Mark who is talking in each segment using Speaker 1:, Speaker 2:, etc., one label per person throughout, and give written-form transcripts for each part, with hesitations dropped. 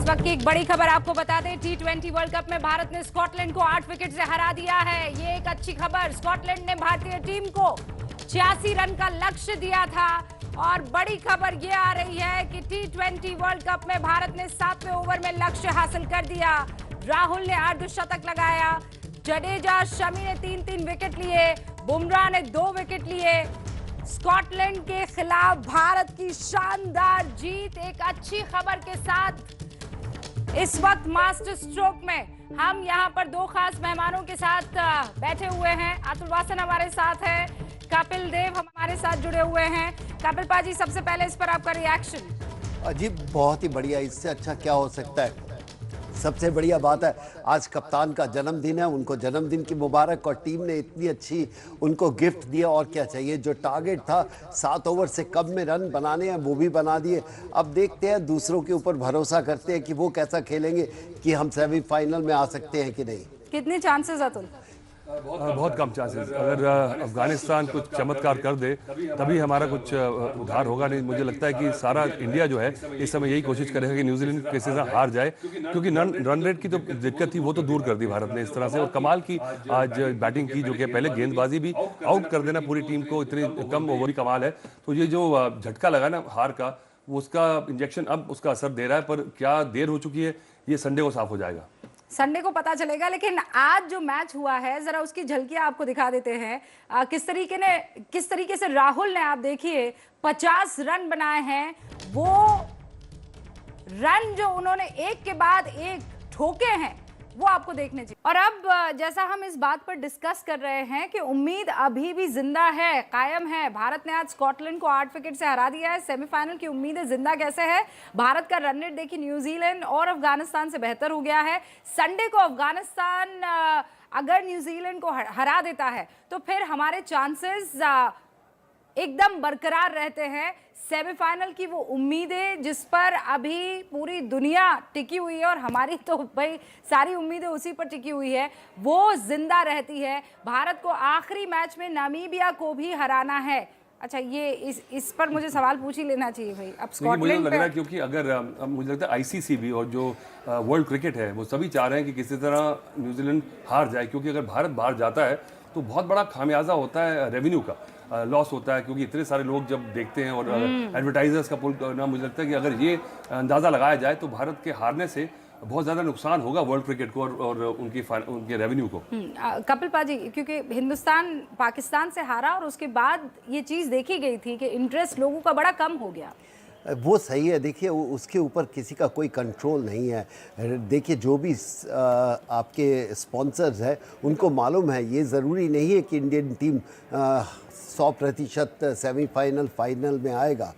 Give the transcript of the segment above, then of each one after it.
Speaker 1: वक्त की एक बड़ी खबर आपको बता दें, T20 वर्ल्ड कप में भारत ने स्कॉटलैंड को 8 विकेट से हरा दिया है। ये एक अच्छी खबर। स्कॉटलैंड ने भारतीय टीम को 86 रन का लक्ष्य दिया था और बड़ी खबर ये आ रही है कि T20 वर्ल्ड कप में भारत ने 7वें ओवर में लक्ष्य हासिल कर दिया। राहुल ने अर्धशतक लगाया, जडेजा शमी ने 3-3 विकेट लिए, बुमराह ने 2 विकेट लिए। स्कॉटलैंड के खिलाफ भारत की शानदार जीत। एक अच्छी खबर के साथ इस वक्त मास्टर स्ट्रोक में हम यहां पर 2 खास मेहमानों के साथ बैठे हुए हैं। अतुल वासन हमारे साथ है, कपिल देव हमारे साथ जुड़े हुए हैं। कपिल पाजी, सबसे पहले इस पर आपका रिएक्शन।
Speaker 2: अजीब, बहुत ही बढ़िया। इससे अच्छा क्या हो सकता है। सबसे बढ़िया बात है आज कप्तान का जन्मदिन है, उनको जन्मदिन की मुबारक। और टीम ने इतनी अच्छी उनको गिफ्ट दिया, और क्या चाहिए। जो टारगेट था 7 ओवर से कम में रन बनाने हैं वो भी बना दिए। अब देखते हैं, दूसरों के ऊपर भरोसा करते हैं कि वो कैसा खेलेंगे, कि हम सेमीफाइनल में आ सकते हैं कि नहीं।
Speaker 1: कितने चांसेस अतुल?
Speaker 3: बहुत कम चांसेस। अगर अफगानिस्तान कुछ चमत्कार कर दे तभी हमारा कुछ उधार होगा, नहीं मुझे लगता है कि सारा इंडिया जो है इस समय यही कोशिश करेगा कि न्यूजीलैंड किसी से हार जाए, क्योंकि रन रेट की तो दिक्कत थी वो तो दूर कर दी भारत ने इस तरह से। और कमाल की आज बैटिंग की, जो कि पहले गेंदबाजी भी आउट कर देना पूरी टीम को इतनी कम ओवर, कमाल है। तो ये जो झटका लगा ना हार का, वो उसका इंजेक्शन अब उसका असर दे रहा है, पर क्या देर हो चुकी है, ये संडे को साफ हो जाएगा।
Speaker 1: संडे को पता चलेगा। लेकिन आज जो मैच हुआ है, जरा उसकी झलकियां आपको दिखा देते हैं। किस तरीके से राहुल ने, आप देखिए 50 रन बनाए हैं। वो रन जो उन्होंने एक के बाद एक ठोके हैं वो आपको देखने चाहिए। और अब जैसा हम इस बात पर डिस्कस कर रहे हैं कि उम्मीद अभी भी जिंदा है, कायम है। भारत ने आज स्कॉटलैंड को 8 विकेट से हरा दिया है। सेमीफाइनल की उम्मीदें जिंदा कैसे है? भारत का रन रेट देखिए न्यूजीलैंड और अफगानिस्तान से बेहतर हो गया है। संडे को अफगानिस्तान अगर न्यूजीलैंड को हरा देता है तो फिर हमारे चांसेस एकदम बरकरार रहते हैं। सेमीफाइनल की वो उम्मीदें जिस पर अभी पूरी दुनिया टिकी हुई है, और हमारी तो भाई सारी उम्मीदें उसी पर टिकी हुई है, वो जिंदा रहती है। भारत को आखिरी मैच में नामीबिया को भी हराना है। अच्छा, ये इस पर मुझे सवाल पूछ ही लेना चाहिए भाई। अब स्कॉटलैंड
Speaker 3: मुझे लग रहा है, क्योंकि अगर मुझे लगता है आईसीसी भी और जो वर्ल्ड क्रिकेट है वो सभी चाह रहे हैं कि किसी तरह न्यूजीलैंड हार जाए, क्योंकि अगर भारत बाहर जाता है तो बहुत बड़ा खामियाजा होता है, रेवेन्यू का लॉस होता है, क्योंकि इतने सारे लोग जब देखते हैं और एडवर्टाइजर्स का पुल करना, मुझे लगता है कि अगर ये अंदाज़ा लगाया जाए तो भारत के हारने से बहुत ज़्यादा नुकसान होगा वर्ल्ड क्रिकेट को और उनके रेवेन्यू को।
Speaker 1: कपिल पाजी, क्योंकि हिंदुस्तान पाकिस्तान से हारा और उसके बाद ये चीज़ देखी गई थी कि इंटरेस्ट लोगों का बड़ा कम हो गया।
Speaker 2: वो सही है। देखिए, उसके ऊपर किसी का कोई कंट्रोल नहीं है। देखिए, जो भी आपके स्पॉन्सर्स हैं उनको मालूम है, ये ज़रूरी नहीं है कि इंडियन टीम 100% सेमीफाइनल फाइनल में आएगा।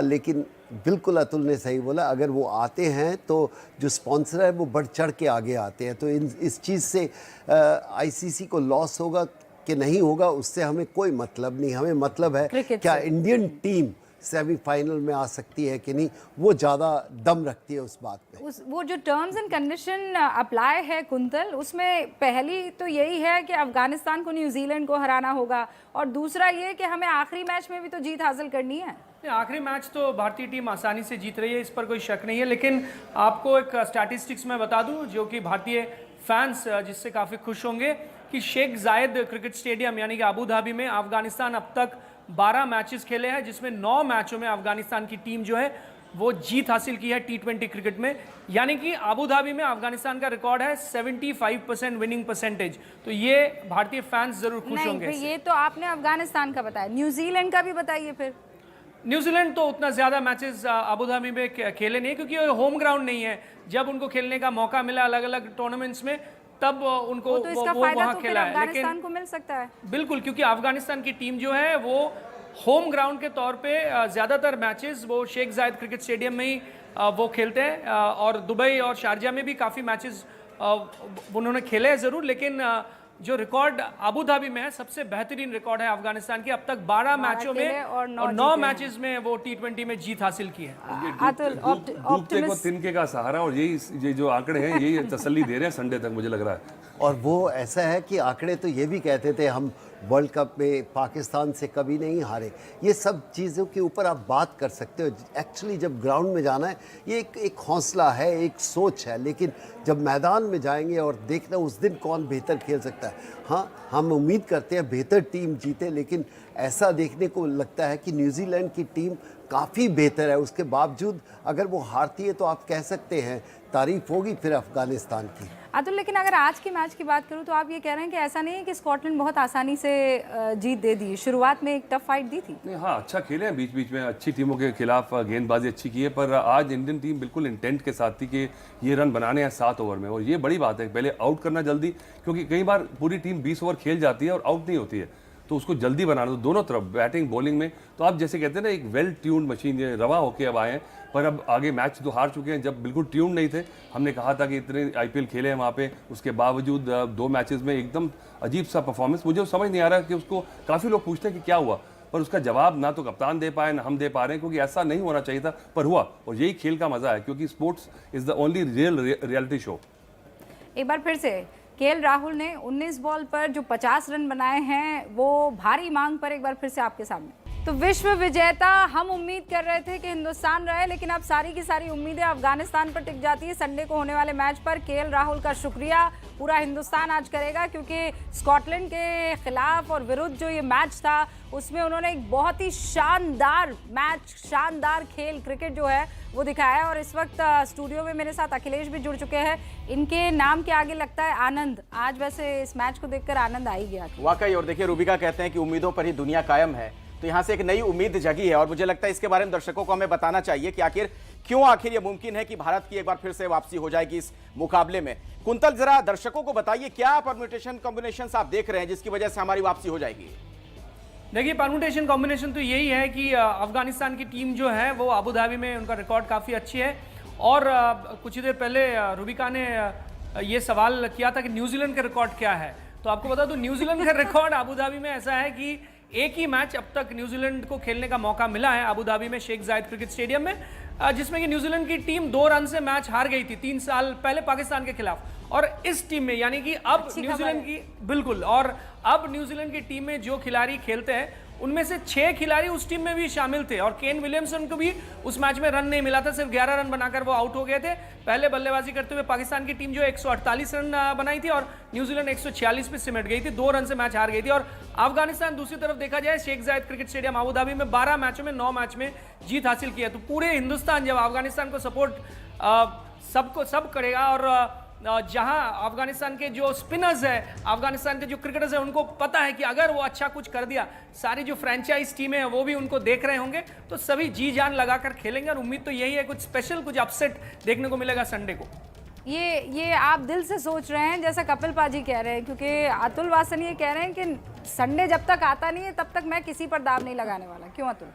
Speaker 2: लेकिन बिल्कुल अतुल ने सही बोला, अगर वो आते हैं तो जो स्पॉन्सर है वो बढ़ चढ़ के आगे आते हैं। तो इस चीज़ से आईसीसी को लॉस होगा कि नहीं होगा उससे हमें कोई मतलब नहीं। हमें मतलब है क्या इंडियन टीम सेमीफाइनल में आ सकती है कि नहीं, वो ज़्यादा दम रखती है उस बात पे।
Speaker 1: वो जो टर्म्स एंड कंडीशन अप्लाई है कुंतल, उसमें पहली तो यही है कि अफगानिस्तान को न्यूजीलैंड को हराना होगा, और दूसरा ये कि हमें आखिरी मैच में भी तो जीत हासिल करनी है।
Speaker 4: आखिरी मैच तो भारतीय टीम आसानी से जीत रही है, इस पर कोई शक नहीं है। लेकिन आपको एक स्टैटिस्टिक्स में बता दूं जो कि भारतीय फैंस जिससे काफ़ी खुश होंगे, कि शेख जायद क्रिकेट स्टेडियम यानी कि अबू धाबी में अफगानिस्तान अब तक 12 मैचेस खेले हैं, जिसमें 9 मैचों में अफगानिस्तान की टीम जो है वो जीत हासिल की है T20 क्रिकेट में। यानी कि अबू धाबी में अफगानिस्तान का रिकॉर्ड है 75% विनिंग परसेंटेज। तो ये भारतीय फैंस जरूर खुश होंगे।
Speaker 1: ये तो आपने अफगानिस्तान का बताया, न्यूजीलैंड का भी बताइए फिर।
Speaker 4: न्यूजीलैंड तो उतना ज़्यादा मैचेस अबू धाबी में खेले नहीं, क्योंकि होम ग्राउंड नहीं है। जब उनको खेलने का मौका मिला अलग अलग टूर्नामेंट्स में, तब उनको
Speaker 1: तो इसका फायदा तो खेला है। अफगानिस्तान को मिल सकता है
Speaker 4: बिल्कुल, क्योंकि अफगानिस्तान की टीम जो है वो होम ग्राउंड के तौर पे ज़्यादातर मैचेस वो शेख जायद क्रिकेट स्टेडियम में ही वो खेलते हैं, और दुबई और शारजा में भी काफ़ी मैचेस उन्होंने खेले हैं ज़रूर। लेकिन जो रिकॉर्ड अबू धाबी में है, सबसे बेहतरीन रिकॉर्ड है अफगानिस्तान की। अब तक 12 मैचों में और 9 मैचेस में वो T20 में जीत हासिल की है।
Speaker 3: डूबते को तिनके का सहारा, और ये जो आंकड़े हैं यही तसल्ली दे रहे हैं संडे तक, मुझे लग रहा है।
Speaker 2: और वो ऐसा है कि आंकड़े तो ये भी कहते थे हम वर्ल्ड कप में पाकिस्तान से कभी नहीं हारे। ये सब चीज़ों के ऊपर आप बात कर सकते हो। एक्चुअली जब ग्राउंड में जाना है ये एक हौसला है, एक सोच है, लेकिन जब मैदान में जाएंगे और देखना उस दिन कौन बेहतर खेल सकता है। हाँ, हम उम्मीद करते हैं बेहतर टीम जीते, लेकिन ऐसा देखने को लगता है कि न्यूजीलैंड की टीम काफ़ी बेहतर है। उसके बावजूद अगर वो हारती है तो आप कह सकते हैं तारीफ होगी फिर अफगानिस्तान की।
Speaker 1: अतुल, लेकिन अगर आज के मैच की बात करूं तो आप ये कह रहे हैं कि ऐसा नहीं है कि स्कॉटलैंड बहुत आसानी से जीत दे दी, शुरुआत में एक टफ फाइट दी थी।
Speaker 3: नहीं, हाँ, अच्छा खेले हैं, बीच बीच में अच्छी टीमों के खिलाफ गेंदबाजी अच्छी की है, पर आज इंडियन टीम बिल्कुल इंटेंट के साथ थी कि ये रन बनाने हैं 7 ओवर में, और ये बड़ी बात है। पहले आउट करना जल्दी, क्योंकि कई बार पूरी टीम 20 ओवर खेल जाती है और आउट नहीं होती है, तो उसको जल्दी बनाना, तो दोनों तरफ बैटिंग बॉलिंग में। तो आप जैसे कहते हैं ना, एक वेल ट्यून्ड मशीन, ये रवा होके अब आए हैं, पर अब आगे मैच तो हार चुके हैं। जब बिल्कुल ट्यून नहीं थे, हमने कहा था कि इतने आईपीएल खेले हैं वहाँ पे, उसके बावजूद 2 मैचेस में एकदम अजीब सा परफॉर्मेंस। मुझे समझ नहीं आ रहा कि उसको, काफ़ी लोग पूछते हैं कि क्या हुआ, पर उसका जवाब ना तो कप्तान दे पाए ना हम दे पा रहे हैं, क्योंकि ऐसा नहीं होना चाहिए था, पर हुआ। और यही खेल का मजा है, क्योंकि sports is the only reality show.
Speaker 1: एक बार फिर से केएल राहुल ने 19 बॉल पर जो 50 रन बनाए हैं, वो भारी मांग पर एक बार फिर से आपके सामने। तो विश्व विजेता हम उम्मीद कर रहे थे कि हिंदुस्तान रहे, लेकिन अब सारी की सारी उम्मीदें अफगानिस्तान पर टिक जाती है। संडे को होने वाले मैच पर केएल राहुल का शुक्रिया पूरा हिंदुस्तान आज करेगा, क्योंकि स्कॉटलैंड के खिलाफ और विरुद्ध जो ये मैच था उसमें उन्होंने एक बहुत ही शानदार मैच, शानदार खेल, क्रिकेट जो है वो दिखाया है। और इस वक्त स्टूडियो में मेरे साथ अखिलेश भी जुड़ चुके हैं। इनके नाम के आगे लगता है आनंद। आज वैसे इस मैच को देखकर आनंद आ ही गया
Speaker 5: वाकई। और देखिए, रूबिका कहते हैं कि उम्मीदों पर ही दुनिया कायम है, तो यहाँ से एक नई उम्मीद जगी है, और मुझे लगता है इसके बारे में दर्शकों को हमें बताना चाहिए कि आखिर ये मुमकिन है कि भारत की एक बार फिर से वापसी हो जाएगी इस मुकाबले में। कुंतल, जरा दर्शकों को बताइए क्या परम्यूटेशन कॉम्बिनेशन आप देख रहे हैं जिसकी वजह से हमारी वापसी हो जाएगी।
Speaker 4: देखिए, परम्यूटेशन कॉम्बिनेशन तो यही है कि अफगानिस्तान की टीम जो है वो अबू धाबी में, उनका रिकॉर्ड काफ़ी अच्छी है। और कुछ ही देर पहले रूबिका ने ये सवाल किया था कि न्यूजीलैंड का रिकॉर्ड क्या है, तो आपको बता दूं न्यूजीलैंड का रिकॉर्ड अबू धाबी में ऐसा है कि एक ही मैच अब तक न्यूजीलैंड को खेलने का मौका मिला है अबू धाबी में, शेख जायद क्रिकेट स्टेडियम में, जिसमें कि न्यूजीलैंड की टीम 2 रन से मैच हार गई थी 3 साल पहले पाकिस्तान के खिलाफ। और इस टीम में, यानी कि अब न्यूजीलैंड की, बिल्कुल, और अब न्यूजीलैंड की टीम में जो खिलाड़ी खेलते हैं उनमें से 6 खिलाड़ी उस टीम में भी शामिल थे, और केन विलियमसन को भी उस मैच में रन नहीं मिला था, सिर्फ 11 रन बनाकर वो आउट हो गए थे। पहले बल्लेबाजी करते हुए पाकिस्तान की टीम जो 148 रन बनाई थी, और न्यूजीलैंड 146 पे सिमट गई थी, 2 रन से मैच हार गई थी। और अफगानिस्तान दूसरी तरफ देखा जाए, शेख जायद क्रिकेट स्टेडियम अबू धाबी में 12 मैचों में 9 मैच में जीत हासिल की है। तो पूरे हिंदुस्तान जब अफगानिस्तान को सपोर्ट सब करेगा, और जहां अफगानिस्तान के जो स्पिनर्स है, अफगानिस्तान के जो क्रिकेटर्स हैं, उनको पता है कि अगर वो अच्छा कुछ कर दिया, सारी जो फ्रेंचाइज टीमें हैं वो भी उनको देख रहे होंगे, तो सभी जी जान लगाकर खेलेंगे। और उम्मीद तो यही है कुछ स्पेशल, कुछ अपसेट देखने को मिलेगा संडे को।
Speaker 1: ये आप दिल से सोच रहे हैं जैसा कपिल पाजी कह रहे हैं, क्योंकि अतुल वासन ये कह रहे हैं कि संडे जब तक आता नहीं है तब तक मैं किसी पर दाव नहीं लगाने वाला। क्यों अतुल?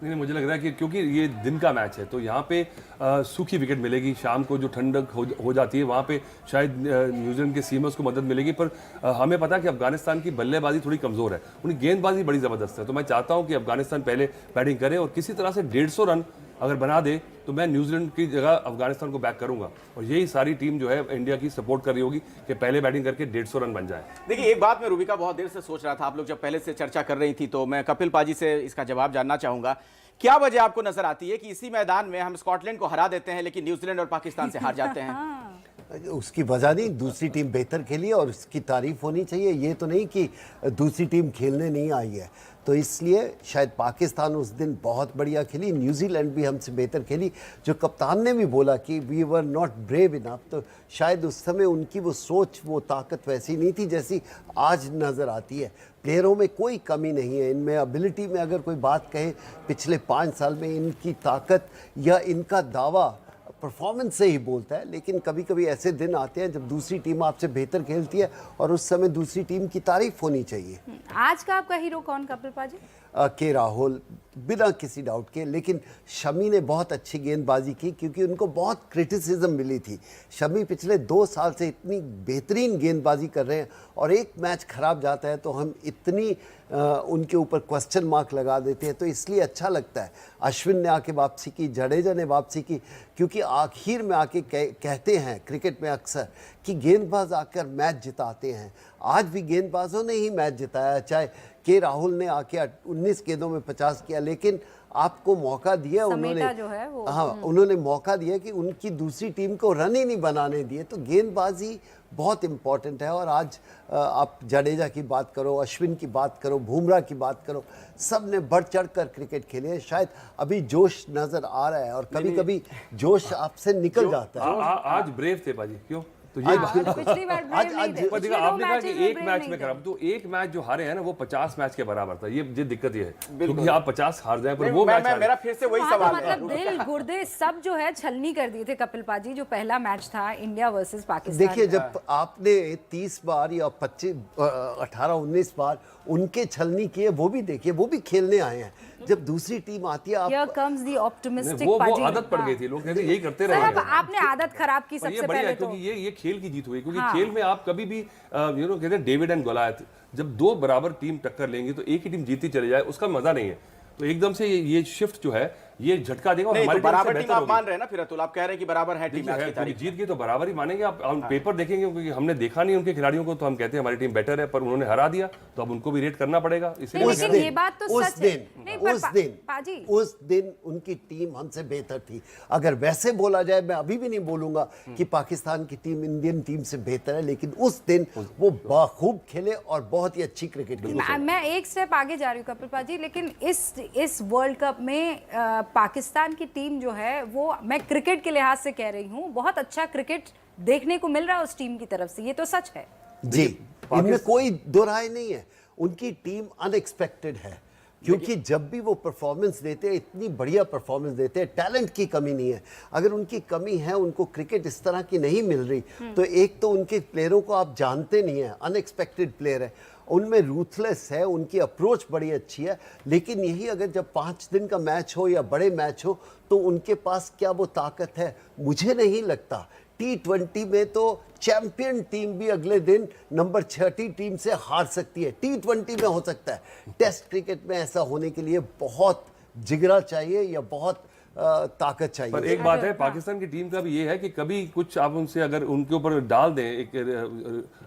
Speaker 3: नहीं, मुझे लग रहा है कि क्योंकि ये दिन का मैच है, तो यहाँ पे सूखी विकेट मिलेगी, शाम को जो ठंडक हो जाती है वहाँ पे शायद न्यूजीलैंड के सीमर्स को मदद मिलेगी। पर हमें पता है कि अफगानिस्तान की बल्लेबाजी थोड़ी कमज़ोर है, उनकी गेंदबाजी बड़ी ज़बरदस्त है। तो मैं चाहता हूँ कि अफगानिस्तान पहले बैटिंग करे और किसी तरह से 150 रन अगर बना दे तो मैं न्यूजीलैंड की जगह अफगानिस्तान को बैक करूंगा, और यही सारी टीम जो है इंडिया की सपोर्ट कर रही होगी कि पहले बैटिंग करके 150 रन बन जाए।
Speaker 5: देखिए, एक बात मैं रूबिका बहुत देर से सोच रहा था, आप लोग जब पहले से चर्चा कर रही थी, तो मैं कपिल पाजी से इसका जवाब जानना चाहूंगा। क्या वजह आपको नजर आती है कि इसी मैदान में हम स्कॉटलैंड को हरा देते हैं लेकिन न्यूजीलैंड और पाकिस्तान से हार जाते हैं?
Speaker 2: उसकी वजह नहीं, दूसरी टीम बेहतर खेली और उसकी तारीफ होनी चाहिए। ये तो नहीं कि दूसरी टीम खेलने नहीं आई है, तो इसलिए शायद पाकिस्तान उस दिन बहुत बढ़िया खेली, न्यूजीलैंड भी हमसे बेहतर खेली। जो कप्तान ने भी बोला कि we were not brave enough, तो शायद उस समय उनकी वो सोच, वो ताकत वैसी नहीं थी जैसी आज नज़र आती है। प्लेयरों में कोई कमी नहीं है, इनमें एबिलिटी में अगर कोई बात कहे, पिछले 5 साल में इनकी ताकत या इनका दावा परफॉर्मेंस से ही बोलता है। लेकिन कभी कभी ऐसे दिन आते हैं जब दूसरी टीम आपसे बेहतर खेलती है और उस समय दूसरी टीम की तारीफ होनी चाहिए।
Speaker 1: आज का आपका हीरो कौन कपिल पाजी?
Speaker 2: के राहुल बिना किसी डाउट के, लेकिन शमी ने बहुत अच्छी गेंदबाजी की क्योंकि उनको बहुत क्रिटिसिज्म मिली थी। शमी पिछले 2 साल से इतनी बेहतरीन गेंदबाजी कर रहे हैं और एक मैच खराब जाता है तो हम इतनी उनके ऊपर क्वेश्चन मार्क लगा देते हैं, तो इसलिए अच्छा लगता है। अश्विन ने आके वापसी की, जडेजा ने वापसी की, क्योंकि आखिर में आके कहते हैं क्रिकेट में अक्सर कि गेंदबाज आकर मैच जिताते हैं। आज भी गेंदबाजों ने ही मैच जिताया, चाहे के राहुल ने आके 19 गेंदों में 50 किया, लेकिन आपको मौका दिया उन्होंने,
Speaker 1: जो है वो
Speaker 2: हाँ उन्होंने मौका दिया कि उनकी दूसरी टीम को रन ही नहीं बनाने दिए। तो गेंदबाजी बहुत इंपॉर्टेंट है। और आज आप जडेजा की बात करो, अश्विन की बात करो, बुमराह की बात करो, सब ने बढ़ चढ़ कर क्रिकेट खेले है। शायद अभी जोश नजर आ रहा है और कभी कभी जोश आपसे निकल जाता है।
Speaker 3: आज ब्रेव थे बाजी, क्यों? तो ये
Speaker 1: पिछली बार ब्रेव नहीं थे।
Speaker 3: पर देखा, आपने कहा कि एक मैच में खराब, तो एक मैच जो हारे हैं ना वो 50 मैच के बराबर था। ये दिक्कत ये है क्योंकि आप 50 हार जाए पर वो मैच
Speaker 5: मेरा फिर से वही सवाल है।
Speaker 1: मतलब दिल गुर्दे सब जो है छलनी कर दिए थे कपिल पाजी, जो पहला मैच था इंडिया वर्सेस पाकिस्तान।
Speaker 2: देखिए, जब आपने 30 बार या 18-19 बार उनके छलनी किए, वो भी देखिए, वो भी खेलने आए हैं। जब दूसरी टीम आती है,
Speaker 1: Here comes the optimistic
Speaker 3: वो
Speaker 1: पाजी।
Speaker 3: आदत पड़ गई थी, लोग कहते यही करते रहे।
Speaker 1: साहब आपने आदत खराब की
Speaker 3: पर
Speaker 1: सबसे
Speaker 3: ये बढ़िया
Speaker 1: पहले
Speaker 3: है
Speaker 1: तो।
Speaker 3: क्योंकि ये खेल की जीत हुई, क्योंकि खेल में आप कभी भी कहते हैं डेविड एंड गोलायत, जब 2 बराबर टीम टक्कर लेंगी तो एक ही टीम जीतती चली जाए, उसका मजा नहीं है। तो एकदम से ये शिफ्ट जो है ये झटका देगा और हमारी
Speaker 5: बराबर टीम आप मान रहे हैं ना फिर अतुल, आप कह रहे हैं कि बराबर है टीम, आज की तारीख
Speaker 3: जीत गई तो बराबर ही मानेंगे आप पेपर देखेंगे, क्योंकि हमने देखा नहीं उनके खिलाड़ियों को, तो हम कहते हैं हमारी टीम बेटर है, पर उन्होंने हरा दिया तो अब उनको भी रेट करना पड़ेगा।
Speaker 1: लेकिन ये बात तो सच है। नहीं, पर
Speaker 2: उस दिन उनकी टीम हमसे बेहतर थी। अगर वैसे बोला जाए, मैं अभी भी नहीं बोलूंगा कि पाकिस्तान की टीम इंडियन टीम से बेहतर है, लेकिन उस दिन वो बाखूब खेले और बहुत ही अच्छी क्रिकेट खेले।
Speaker 1: मैं एक स्टेप आगे जा रही हूँ कपिल पाजी, लेकिन इस वर्ल्ड कप में पाकिस्तान की टीम जो है वो, मैं क्रिकेट के लिहाज से कह रही हूँ, बहुत अच्छा क्रिकेट देखने को मिल रहा है उस टीम की तरफ से, ये तो सच है
Speaker 2: जी, इनमें कोई दो राय नहीं है। उनकी टीम अनएक्सपेक्टेड है, क्योंकि जब भी वो परफॉर्मेंस देते हैं, इतनी बढ़िया परफॉर्मेंस देते हैं। टैलेंट की कमी नहीं है। अगर उनकी कमी है, उनको क्रिकेट इस तरह की नहीं मिल रही, तो एक तो उनके प्लेयरों को आप जानते नहीं है, अनएक्सपेक्टेड प्लेयर है, उनमें रूथलेस है, उनकी अप्रोच बड़ी अच्छी है। लेकिन यही अगर जब 5 दिन का मैच हो या बड़े मैच हो, तो उनके पास क्या वो ताकत है? मुझे नहीं लगता। T20 में तो चैंपियन टीम भी अगले दिन नंबर 6 टीम से हार सकती है। T20 में हो सकता है, टेस्ट क्रिकेट में ऐसा होने के लिए बहुत जिगरा चाहिए या बहुत ताकत चाहिए।
Speaker 3: पर एक बात है, पाकिस्तान की टीम का भी ये है कि कभी कुछ आप उनसे अगर उनके ऊपर डाल दें एक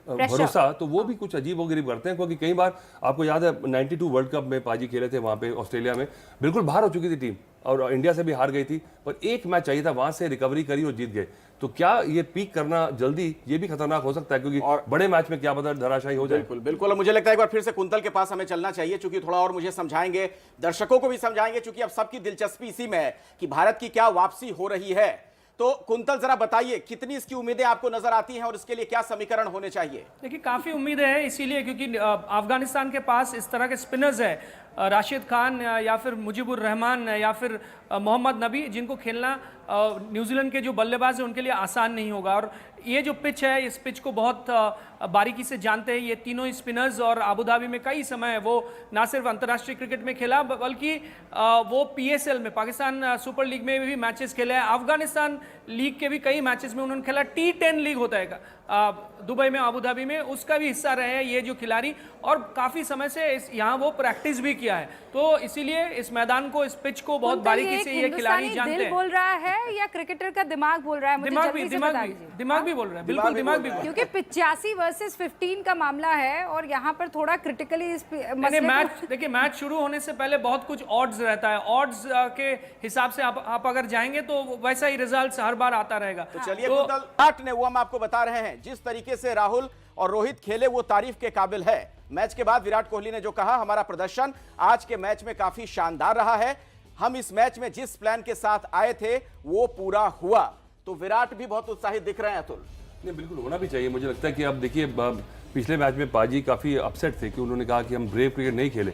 Speaker 3: भरोसा, तो वो भी कुछ अजीबोगरीब करते हैं। क्योंकि कई बार आपको याद है 92 वर्ल्ड कप में पाजी खेले थे वहां पे ऑस्ट्रेलिया में, बिल्कुल बाहर हो चुकी थी टीम और इंडिया से भी हार गई थी, पर एक मैच चाहिए था, वहां से रिकवरी करी और जीत गए। तो क्या ये पीक करना जल्दी, ये भी खतरनाक हो सकता है, क्योंकि और बड़े मैच में क्या पता धराशायी हो जाए।
Speaker 5: बिल्कुल बिल्कुल। मुझे लगता है एक बार फिर से कुंतल के पास हमें चलना चाहिए, क्योंकि थोड़ा और मुझे समझाएंगे, दर्शकों को भी समझाएंगे, क्योंकि अब सबकी दिलचस्पी इसी में है कि भारत की क्या वापसी हो रही है। तो कुंतल जरा बताइए, कितनी इसकी उम्मीदें आपको नजर आती हैं और इसके लिए क्या समीकरण होने चाहिए?
Speaker 4: देखिए, काफी उम्मीदें हैं, इसीलिए क्योंकि अफगानिस्तान के पास इस तरह के स्पिनर्स है, राशिद खान या फिर मुजीबुर रहमान या फिर मोहम्मद नबी, जिनको खेलना न्यूजीलैंड के जो बल्लेबाज हैं उनके लिए आसान नहीं होगा। और ये जो पिच है, इस पिच को बहुत बारीकी से जानते हैं ये तीनों ही स्पिनर्स, और अबू धाबी में कई समय वो ना सिर्फ अंतर्राष्ट्रीय क्रिकेट में खेला, बल्कि वो PSL में, पाकिस्तान सुपर लीग में भी मैचेस खेले हैं, अफगानिस्तान लीग के भी कई मैचेस में उन्होंने खेला, T10 लीग होता है दुबई में, अबू धाबी में, उसका भी हिस्सा रहे हैं ये जो खिलाड़ी, और काफी समय से यहाँ वो प्रैक्टिस भी किया है। तो इसीलिए इस मैदान को, इस पिच को बहुत बारीकी से ये खिलाड़ी जानते हैं।
Speaker 1: दिल बोल रहा है या क्रिकेटर का दिमाग बोल रहा है? मुझे
Speaker 4: दिमाग
Speaker 1: जल्दी
Speaker 4: भी
Speaker 1: से बता दीजिए।
Speaker 4: दिमाग भी बोल रहा है, बिल्कुल दिमाग भी बोल रहा है।
Speaker 1: क्योंकि 85 वर्सेस 15 का मामला है और यहाँ पर थोड़ा क्रिटिकली इस मसले
Speaker 4: मैच, देखिए मैच शुरू होने से पहले बहुत कुछ ऑड्स रहता है, ऑड्स के हिसाब से आप अगर जाएंगे तो वैसा ही रिजल्ट हर बार आता रहेगा।
Speaker 5: तो चलिए कुंतल ने वो हम आपको बता रहे हैं, जिस तरीके से राहुल और रोहित खेले वो तारीफ के काबिल है। मैच के बाद विराट कोहली ने जो कहा, हमारा प्रदर्शन आज के मैच में काफी शानदार रहा है, हम इस मैच में जिस प्लान के साथ आए थे वो पूरा हुआ। तो विराट भी बहुत उत्साहित दिख रहे हैं अतुल।
Speaker 3: नहीं, बिल्कुल होना भी चाहिए। मुझे लगता है कि अब देखिए, पिछले मैच में पाजी काफी अपसेट थे कि उन्होंने कहा कि हम ब्रेव क्रिकेट नहीं खेले,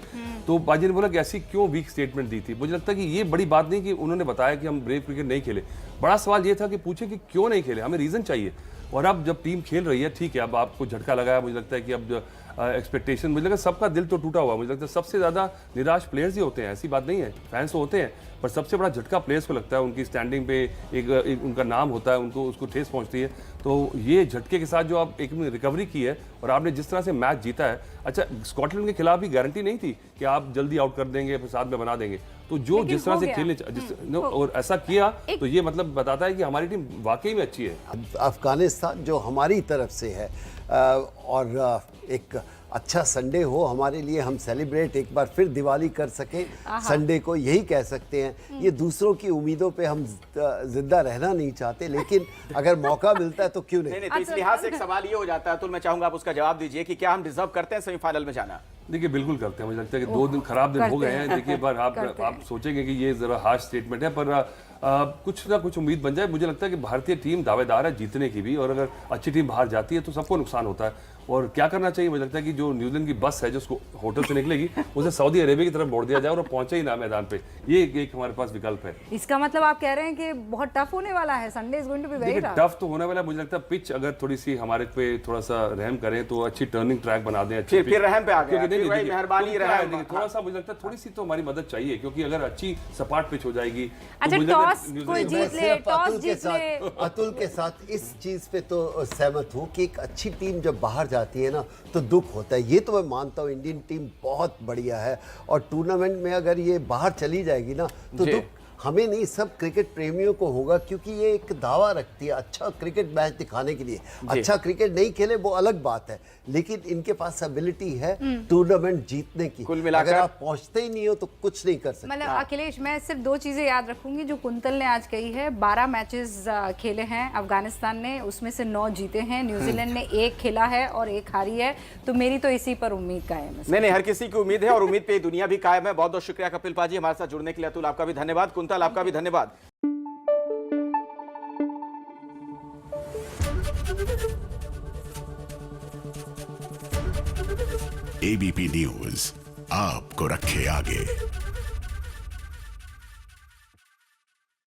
Speaker 3: तो पाजी ने बोला कि ऐसी क्यों वीक स्टेटमेंट दी थी। मुझे लगता है कि ये बड़ी बात नहीं कि उन्होंने बताया कि हम ब्रेव क्रिकेट नहीं खेले, बड़ा सवाल ये था कि पूछे कि क्यों नहीं खेले, हमें रीजन चाहिए। और अब जब टीम खेल रही है, ठीक है, अब आपको झटका लगाया, मुझे लगता है कि अब एक्सपेक्टेशन, मुझे लगता है सबका दिल तो टूटा हुआ। मुझे लगता है सबसे ज़्यादा निराश प्लेयर्स ही होते हैं, ऐसी बात नहीं है, फैंस तो होते हैं, पर सबसे बड़ा झटका प्लेयर्स को लगता है। उनकी स्टैंडिंग पे एक उनका नाम होता है, उनको उसको ठेस पहुंचती है। तो ये झटके के साथ जो आप एक रिकवरी की है और आपने जिस तरह से मैच जीता है, अच्छा स्कॉटलैंड के खिलाफ भी गारंटी नहीं थी कि आप जल्दी आउट कर देंगे फिर साथ में बना देंगे, तो जो जिस तरह से खेलने और ऐसा किया तो ये मतलब बताता है कि हमारी टीम वाकई में अच्छी है।
Speaker 2: अफगानिस्तान जो हमारी तरफ से है और एक अच्छा संडे हो हमारे लिए, हम सेलिब्रेट एक बार फिर दिवाली कर सकें संडे को, यही कह सकते हैं। ये दूसरों की उम्मीदों पे हम जिंदा रहना नहीं चाहते, लेकिन अगर मौका मिलता है तो क्यों नहीं।
Speaker 5: तो इस लिहाज से एक सवाल ये हो जाता है, अतुल मैं चाहूंगा आप उसका जवाब दीजिए कि क्या हम डिजर्व करते हैं सेमीफाइनल में जाना?
Speaker 3: देखिए बिल्कुल करते हैं, मुझे लगता है कि 2 दिन खराब दिन हो गए हैं। देखिए पर आप सोचेंगे कि ये जरा हार्श स्टेटमेंट है, पर कुछ ना कुछ उम्मीद बन जाए। मुझे लगता है कि भारतीय टीम दावेदार है जीतने की भी, और अगर अच्छी टीम बाहर जाती है तो सबको नुकसान होता है। और क्या करना चाहिए, मुझे लगता है कि जो न्यूजीलैंड की बस है जो उसको होटल से निकलेगी उसे सऊदी अरेबिया की तरफ मोड़ दिया जाए और पहुंचे ही ना मैदान पे। ये एक हमारे पास विकल्प है।
Speaker 1: इसका मतलब आप कह रहे हैं कि बहुत टफ होने वाला है, Sunday is going to be very tough.
Speaker 3: Tough तो होने वाला है, मुझे लगता है पिच अगर थोड़ी सी हमारे पे थोड़ा सा रहम करें तो अच्छी टर्निंग ट्रैक बना दें। अच्छी
Speaker 5: फिर रहम पे आ गया,
Speaker 3: मेहरबानी रहम, थोड़ा सा मुझे लगता है थोड़ी सी तो हमारी मदद चाहिए, क्योंकि अगर अच्छी सपाट पिच हो जाएगी।
Speaker 1: अच्छा टॉस कोई जीत ले, टॉस जीत ले।
Speaker 2: अतुल के साथ इस चीज पे तो सहमत हूँ कि एक अच्छी टीम जब बाहर जाती है ना तो दुख होता है। ये तो मैं मानता हूँ, इंडियन टीम बहुत बढ़िया है और टूर्नामेंट में अगर ये बाहर चली जाएगी ना तो दुख हमें नहीं, सब क्रिकेट प्रेमियों को होगा, क्योंकि ये एक दावा रखती है अच्छा क्रिकेट मैच दिखाने के लिए। अच्छा क्रिकेट नहीं खेले वो अलग बात है, लेकिन इनके पास एबिलिटी है टूर्नामेंट जीतने की।
Speaker 5: कुल मिलाकर
Speaker 2: अगर आप पहुंचते ही नहीं हो तो कुछ नहीं कर सकते।
Speaker 1: मतलब अखिलेश, मैं सिर्फ 2 चीजें याद रखूंगी जो कुंतल ने आज कही है। 12 मैचेस खेले हैं अफगानिस्तान ने, उसमें से 9 जीते हैं, न्यूजीलैंड ने 1 खेला है और 1 हारी है, तो मेरी तो इसी पर उम्मीद कायम है।
Speaker 5: नहीं, हर किसी की उम्मीद है और उम्मीद पे दुनिया भी कायम है। बहुत बहुत शुक्रिया कपिल पाजी हमारे साथ जुड़ने के लिए। अतुल आपका भी धन्यवाद, कुंतल आपका भी धन्यवाद।
Speaker 6: एबीपी न्यूज आपको रखे आगे।